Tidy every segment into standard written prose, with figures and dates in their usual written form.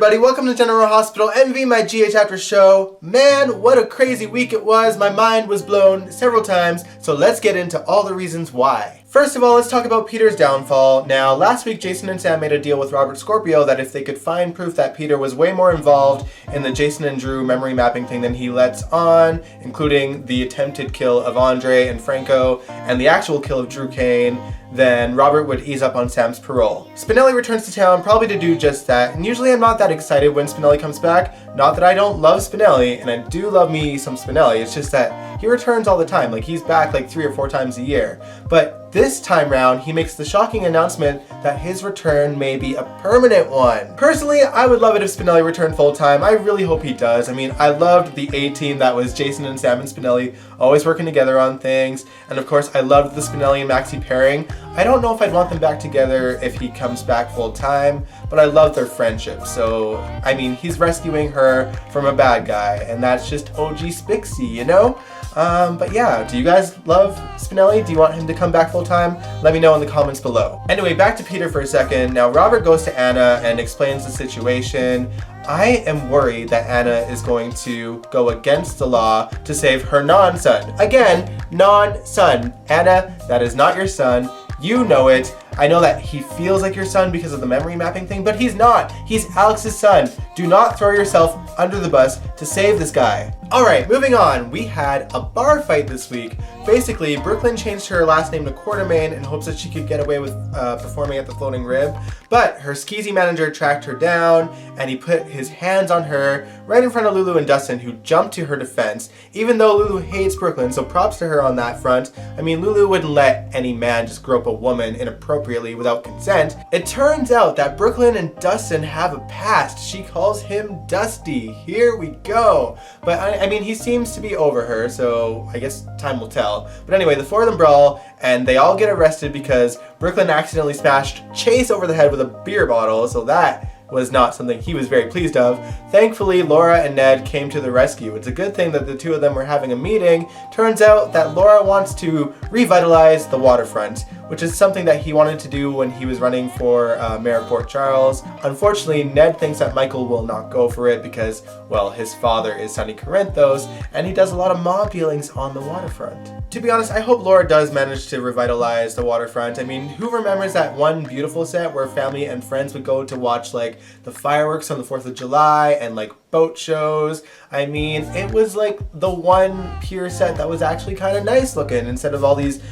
everybody, welcome to General Hospital MV, my GA chapter show. Man, what a crazy week it was. My mind was blown several times, so let's get into all the reasons why. First of all, let's talk about Peter's downfall. Now, last week Jason and Sam made a deal with Robert Scorpio that if they could find proof that Peter was way more involved in the Jason and Drew memory mapping thing than he lets on, including the attempted kill of Andre and Franco and the actual kill of Drew Kane, then Robert would ease up on Sam's parole. Spinelli returns to town probably to do just that, and usually I'm not that excited when Spinelli comes back. Not that I don't love Spinelli, and I do love me some Spinelli, it's just that he returns all the time, like he's back like 3 or 4 times a year. But this time round, he makes the shocking announcement that his return may be a permanent one. Personally, I would love it if Spinelli returned full-time. I really hope he does. I mean, I loved the A-team that was Jason and Sam and Spinelli always working together on things. And of course, I loved the Spinelli and Maxie pairing. I don't know if I'd want them back together if he comes back full-time, but I love their friendship. So, I mean, he's rescuing her from a bad guy, and that's just OG Spixie, you know? But yeah, do you guys love Spinelli? Do you want him to come back full-time? Let me know in the comments below. Anyway, back to Peter for a second. Now, Robert goes to Anna and explains the situation. I am worried that Anna is going to go against the law to save her non-son. Again, non-son. Anna, that is not your son. You know it. I know that he feels like your son because of the memory mapping thing, but he's not. He's Alex's son. Do not throw yourself under the bus to save this guy. Alright, moving on. We had a bar fight this week. Basically, Brooklyn changed her last name to Quartermain in hopes that she could get away with performing at the Floating Rib, but her skeezy manager tracked her down and he put his hands on her right in front of Lulu and Dustin, who jumped to her defense, even though Lulu hates Brooklyn, so props to her on that front. I mean, Lulu wouldn't let any man just grope a woman inappropriately without consent. It turns out that Brooklyn and Dustin have a past. She calls him Dusty. Here we go. But I mean, he seems to be over her, so I guess time will tell. But anyway, the 4 of them brawl, and they all get arrested because Brooklyn accidentally smashed Chase over the head with a beer bottle, so that was not something he was very pleased of. Thankfully, Laura and Ned came to the rescue. It's a good thing that the 2 of them were having a meeting. Turns out that Laura wants to revitalize the waterfront, which is something that he wanted to do when he was running for Mayor of Port Charles. Unfortunately, Ned thinks that Michael will not go for it because, well, his father is Sonny Corinthos, and he does a lot of mob dealings on the waterfront. To be honest, I hope Laura does manage to revitalize the waterfront. I mean, who remembers that one beautiful set where family and friends would go to watch like the fireworks on the 4th of July and like boat shows? I mean, it was like the one pier set that was actually kind of nice looking instead of all these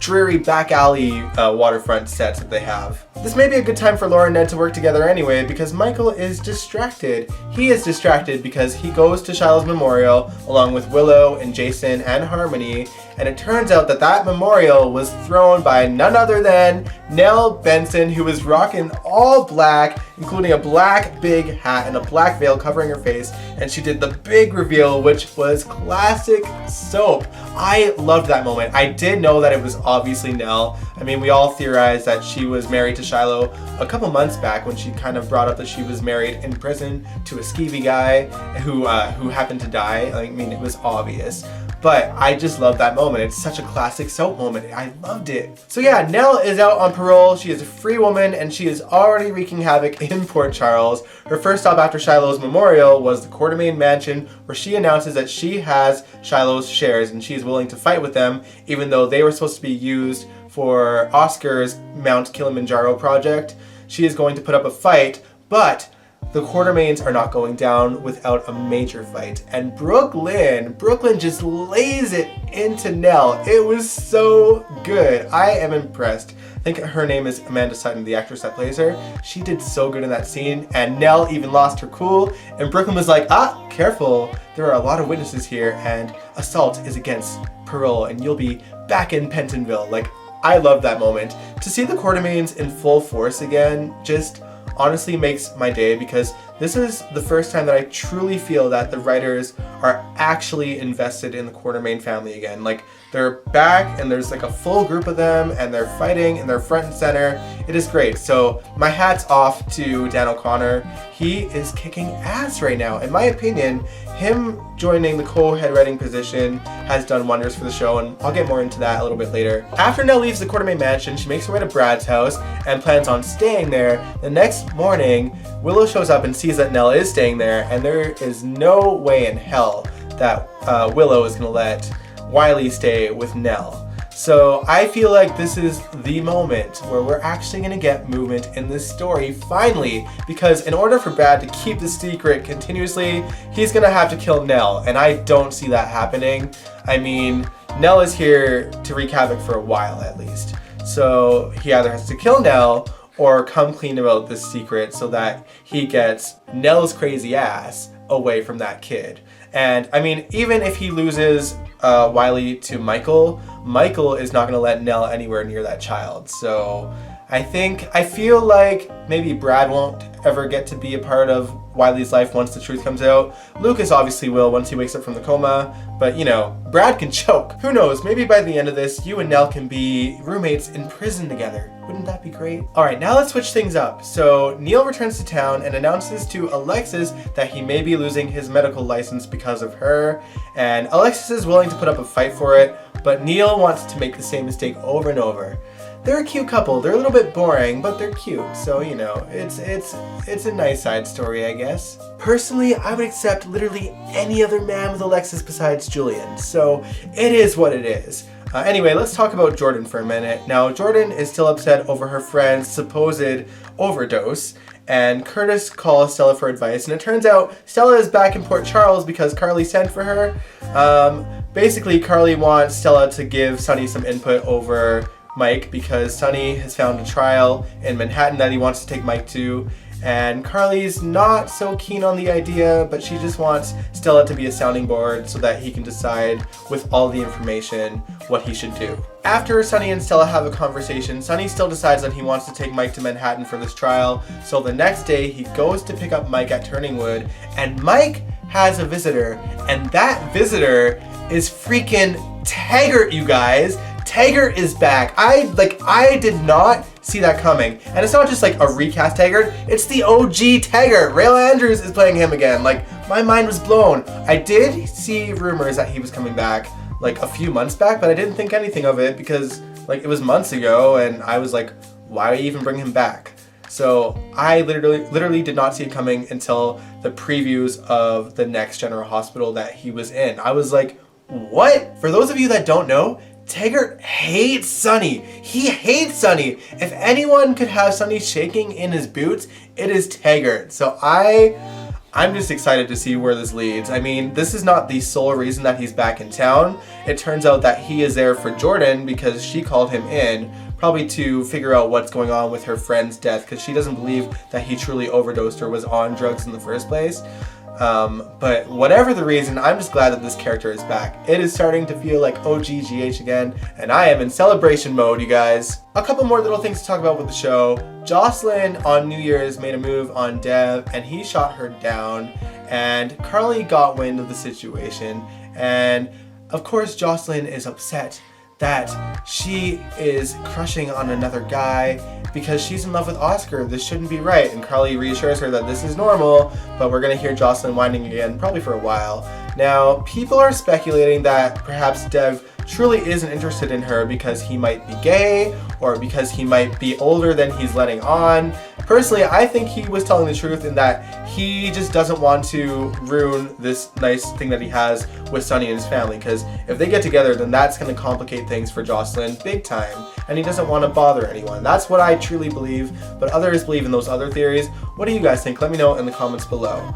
dreary back alley waterfront sets that they have. This may be a good time for Laura and Ned to work together anyway because Michael is distracted. He is distracted because he goes to Shiloh's memorial along with Willow and Jason and Harmony, and it turns out that that memorial was thrown by none other than Nelle Benson, who was rocking all black, including a black big hat and a black veil covering her face, and she did the big reveal, which was classic soap. I loved that moment. I did know that it was obviously Nelle. I mean, we all theorized that she was married to Shiloh a couple months back when she kind of brought up that she was married in prison to a skeevy guy who happened to die. I mean, it was obvious. But I just love that moment. It's such a classic soap moment. I loved it. So yeah, Nelle is out on parole. She is a free woman and she is already wreaking havoc in Port Charles. Her first stop after Shiloh's memorial was the Quartermain mansion, where she announces that she has Shiloh's shares and she is willing to fight with them, even though they were supposed to be used for Oscar's Mount Kilimanjaro project. She is going to put up a fight, but the Quartermains are not going down without a major fight. And Brooklyn just lays it into Nelle. It was so good. I am impressed. I think her name is Amanda Sutton, the actress that plays her. She did so good in that scene, and Nelle even lost her cool, and Brooklyn was like, careful, there are a lot of witnesses here, and assault is against parole, and you'll be back in Pentonville. Like, I love that moment. To see the Quartermains in full force again just honestly makes my day, because this is the first time that I truly feel that the writers are actually invested in the Quartermain family again. Like, they're back and there's like a full group of them and they're fighting and they're front and center. It is great. So my hat's off to Dan O'Connor. He is kicking ass right now. In my opinion, him joining the co-head writing position has done wonders for the show, and I'll get more into that a little bit later. After Nelle leaves the Quartermaine mansion, she makes her way to Brad's house and plans on staying there. The next morning, Willow shows up and sees that Nelle is staying there, and there is no way in hell that Willow is going to let Wiley stay with Nelle. So I feel like this is the moment where we're actually going to get movement in this story finally, because in order for Brad to keep the secret continuously, he's going to have to kill Nelle, and I don't see that happening. I mean, Nelle is here to wreak havoc for a while at least. So he either has to kill Nelle or come clean about this secret so that he gets Nelle's crazy ass away from that kid. And I mean, even if he loses Wiley to Michael is not going to let Nelle anywhere near that child. So I feel like maybe Brad won't ever get to be a part of Wiley's life once the truth comes out. Lucas obviously will once he wakes up from the coma, but you know, Brad can choke. Who knows, maybe by the end of this, you and Nelle can be roommates in prison together. Wouldn't that be great? Alright, now let's switch things up. So Neil returns to town and announces to Alexis that he may be losing his medical license because of her, and Alexis is willing to put up a fight for it, but Neil wants to make the same mistake over and over. They're a cute couple. They're a little bit boring, but they're cute. So, you know, it's a nice side story, I guess. Personally, I would accept literally any other man with Alexis besides Julian. So, it is what it is. Anyway, let's talk about Jordan for a minute. Now, Jordan is still upset over her friend's supposed overdose, and Curtis calls Stella for advice, and it turns out Stella is back in Port Charles because Carly sent for her. Basically, Carly wants Stella to give Sonny some input over Mike because Sonny has found a trial in Manhattan that he wants to take Mike to, and Carly's not so keen on the idea, but she just wants Stella to be a sounding board so that he can decide with all the information what he should do. After Sonny and Stella have a conversation, Sonny still decides that he wants to take Mike to Manhattan for this trial, so the next day he goes to pick up Mike at Turningwood, and Mike has a visitor, and that visitor is freaking Taggert, you guys. Taggert is back. I did not see that coming. And it's not just like a recast Taggert, it's the OG Taggert. Rail Andrews is playing him again. Like, my mind was blown. I did see rumors that he was coming back like a few months back, but I didn't think anything of it because like it was months ago, and I was like, why even bring him back? So I literally did not see it coming until the previews of the next General Hospital that he was in. I was like, what? For those of you that don't know, Taggert hates Sonny. He hates Sonny. If anyone could have Sonny shaking in his boots, it is Taggert. So I'm just excited to see where this leads. I mean, this is not the sole reason that he's back in town. It turns out that he is there for Jordan because she called him in, probably to figure out what's going on with her friend's death, because she doesn't believe that he truly overdosed or was on drugs in the first place. But whatever the reason, I'm just glad that this character is back. It is starting to feel like OGGH again, and I am in celebration mode, you guys. A couple more little things to talk about with the show. Jocelyn on New Year's made a move on Dev, and he shot her down, and Carly got wind of the situation, and of course Jocelyn is upset that she is crushing on another guy because she's in love with Oscar. This shouldn't be right. And Carly reassures her that this is normal, but we're gonna hear Jocelyn whining again, probably for a while. Now, people are speculating that perhaps Dev truly isn't interested in her because he might be gay or because he might be older than he's letting on. Personally, I think he was telling the truth in that he just doesn't want to ruin this nice thing that he has with Sonny and his family, because if they get together, then that's going to complicate things for Jocelyn big time, and he doesn't want to bother anyone. That's what I truly believe, but others believe in those other theories. What do you guys think? Let me know in the comments below.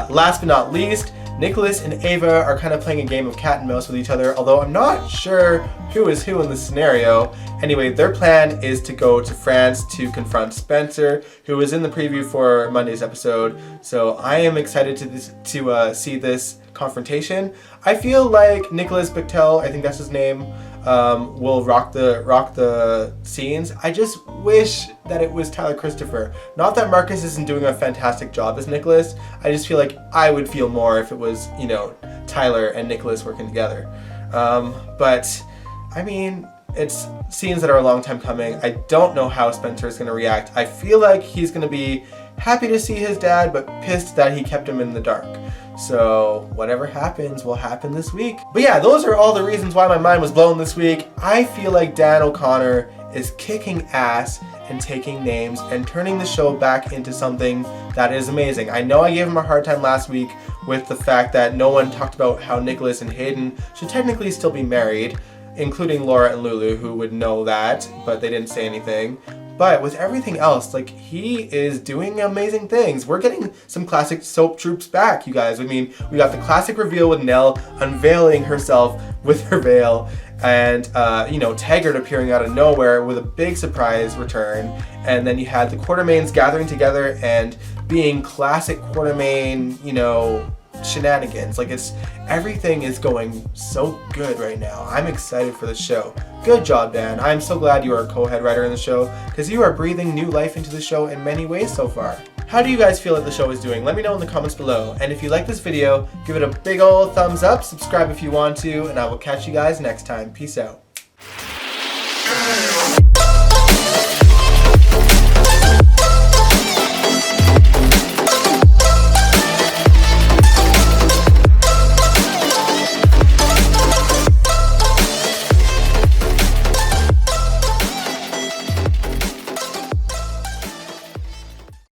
Last but not least, Nicholas and Ava are kind of playing a game of cat and mouse with each other, although I'm not sure who is who in this scenario. Anyway, their plan is to go to France to confront Spencer, who was in the preview for Monday's episode. So I am excited to see this confrontation. I feel like Nicholas Bechtel, I think that's his name, will rock the scenes. I just wish that it was Tyler Christopher. Not that Marcus isn't doing a fantastic job as Nicholas. I just feel like I would feel more if it was, you know, Tyler and Nicholas working together. But I mean, it's scenes that are a long time coming. I don't know how Spencer is going to react. I feel like he's going to be happy to see his dad, but pissed that he kept him in the dark. So whatever happens will happen this week. But yeah, those are all the reasons why my mind was blown this week. I feel like Dan O'Connor is kicking ass and taking names and turning the show back into something that is amazing. I know I gave him a hard time last week with the fact that no one talked about how Nicholas and Hayden should technically still be married, including Laura and Lulu, who would know that, but they didn't say anything. But with everything else, like, he is doing amazing things. We're getting some classic soap tropes back, you guys. I mean, we got the classic reveal with Nelle unveiling herself with her veil, and Taggert appearing out of nowhere with a big surprise return. And then you had the Quartermaines gathering together and being classic Quartermaine, shenanigans. Like, everything is going so good right now. I'm excited for the show. Good job, Dan. I'm so glad you are a co-head writer in the show, because you are breathing new life into the show in many ways so far. How do you guys feel that the show is doing? Let me know in the comments below. And if you like this video, give it a big old thumbs up, subscribe if you want to, and I will catch you guys next time. Peace out.